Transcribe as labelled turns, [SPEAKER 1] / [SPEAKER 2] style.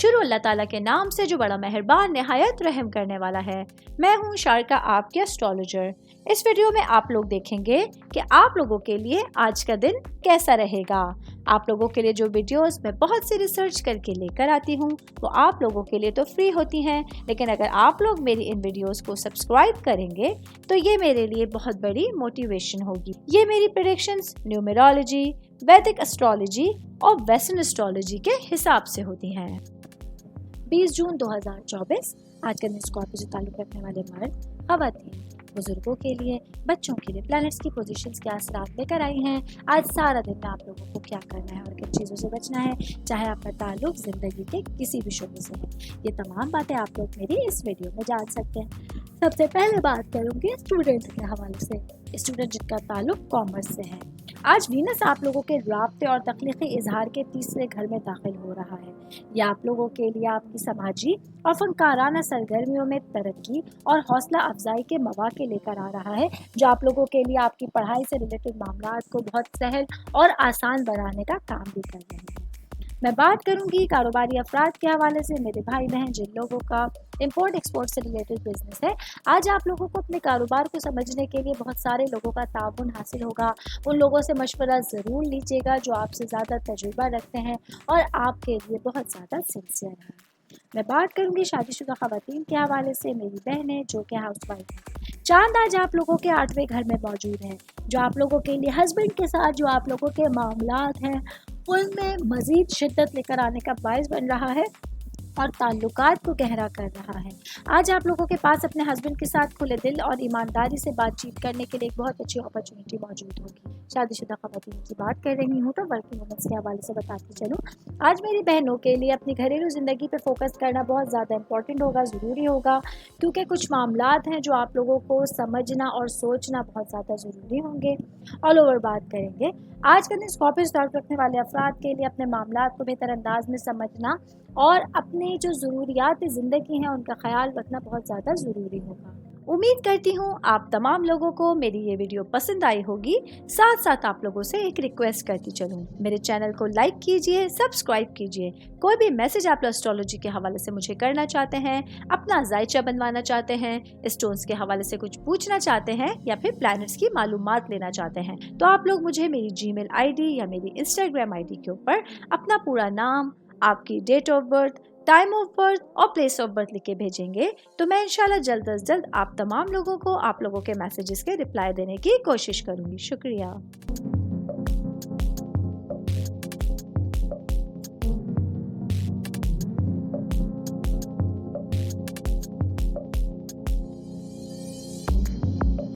[SPEAKER 1] شروع اللہ تعالیٰ کے نام سے جو بڑا مہربان نہایت رحم کرنے والا ہے۔ میں ہوں شارکا، آپ کے اسٹرالوجر۔ اس ویڈیو میں آپ لوگ دیکھیں گے کہ آپ لوگوں کے لیے آج کا دن کیسا رہے گا۔ آپ لوگوں کے لیے جو ویڈیوز میں بہت سی ریسرچ کر کے لے کر آتی ہوں وہ آپ لوگوں کے لیے تو فری ہوتی ہیں، لیکن اگر آپ لوگ میری ان ویڈیوز کو سبسکرائب کریں گے تو یہ میرے لیے بہت بڑی موٹیویشن ہوگی۔ یہ میری پریڈکشنز نیومرولوجی، ویدک اسٹرالوجی اور ویسٹرن اسٹرالوجی کے حساب سے ہوتی ہیں۔ 20 جون 2024 آج کا دن اسکارپیو سے تعلق رکھنے والے مرد، خواتین، بزرگوں کے لیے، بچوں کے لیے پلانٹس کی پوزیشنز کے اثرات لے کر آئی ہیں۔ آج سارا دن میں آپ لوگوں کو کیا کرنا ہے اور کن چیزوں سے بچنا ہے، چاہے آپ کا تعلق زندگی کے کسی بھی شعبے سے ہے، یہ تمام باتیں آپ لوگ میری اس ویڈیو میں جان سکتے ہیں۔ سب سے پہلے بات کروں گی اسٹوڈنٹ کے حوالے سے، اسٹوڈنٹ جن کا تعلق کامرس سے ہے۔ آج وینس آپ لوگوں کے رابطے اور تخلیقی اظہار کے تیسرے گھر میں داخل ہو رہا ہے۔ یہ آپ لوگوں کے لیے آپ کی سماجی اور فنکارانہ سرگرمیوں میں ترقی اور حوصلہ افزائی کے مواقع لے کر آ رہا ہے، جو آپ لوگوں کے لیے آپ کی پڑھائی سے ریلیٹڈ معاملات کو بہت سہل اور آسان بنانے کا کام بھی کر رہے ہیں۔ میں بات کروں گی کاروباری افراد کے حوالے سے، میرے بھائی بہن جن لوگوں کا امپورٹ ایکسپورٹ سے ریلیٹڈ بزنس ہے، آج آپ لوگوں کو اپنے کاروبار کو سمجھنے کے لیے بہت سارے لوگوں کا تعاون حاصل ہوگا۔ ان لوگوں سے مشورہ ضرور لیجیے گا جو آپ سے زیادہ تجربہ رکھتے ہیں اور آپ کے لیے بہت زیادہ سنسیئر ہیں۔ میں بات کروں گی شادی شدہ خواتین کے حوالے سے، میری بہنیں جو کہ ہاؤس وائف ہیں۔ چاند آج آپ لوگوں کے 8ویں گھر میں موجود ہے، جو آپ لوگوں کے لیے ہسبینڈ کے ساتھ جو آپ لوگوں کے معاملات ہیں ان میں مزید شدت لے کر آنے کا باعث بن رہا ہے اور تعلقات کو گہرا کر رہا ہے۔ آج آپ لوگوں کے پاس اپنے ہسبینڈ کے ساتھ کھلے دل اور ایمانداری سے بات چیت کرنے کے لیے ایک بہت اچھی اپرچونٹی موجود ہوگی۔ شادی شدہ خواتین کی بات کر رہی ہوں تو ورکنگ وومنس کے حوالے سے بتاتی چلوں، آج میری بہنوں کے لیے اپنی گھریلو زندگی پہ فوکس کرنا بہت زیادہ امپورٹنٹ ہوگا، ضروری ہوگا، کیونکہ کچھ معاملات ہیں جو آپ لوگوں کو سمجھنا اور سوچنا بہت زیادہ ضروری ہوں گے۔ آل اوور بات کریں گے، آج کا دن اسکارپیو سے تعلق رکھنے والے افراد کے لیے اپنے معاملات کو بہتر انداز میں سمجھنا اور اپنی جو ضروریات زندگی ہیں ان کا خیال رکھنا بہت زیادہ ضروری ہوگا۔ امید کرتی ہوں آپ تمام لوگوں کو میری یہ ویڈیو پسند آئی ہوگی۔ ساتھ ساتھ آپ لوگوں سے ایک ریکویسٹ کرتی چلوں، میرے چینل کو لائک کیجئے، سبسکرائب کیجئے۔ کوئی بھی میسج آپ اسٹرالوجی کے حوالے سے مجھے کرنا چاہتے ہیں، اپنا ذائچہ بنوانا چاہتے ہیں، اسٹونز کے حوالے سے کچھ پوچھنا چاہتے ہیں یا پھر پلانٹس کی معلومات لینا چاہتے ہیں، تو آپ لوگ مجھے میری جی میل آئی ڈی یا میری انسٹاگرام آئی ڈی کے اوپر اپنا پورا نام، آپ کی date of birth, time of birth اور پلیس آف برتھ لکھ کے بھیجیں گے تو میں انشاءاللہ جلد از جلد آپ تمام لوگوں کو آپ لوگوں کے میسیجز کے رپلائی دینے کی کوشش کروں گی۔ شکریہ۔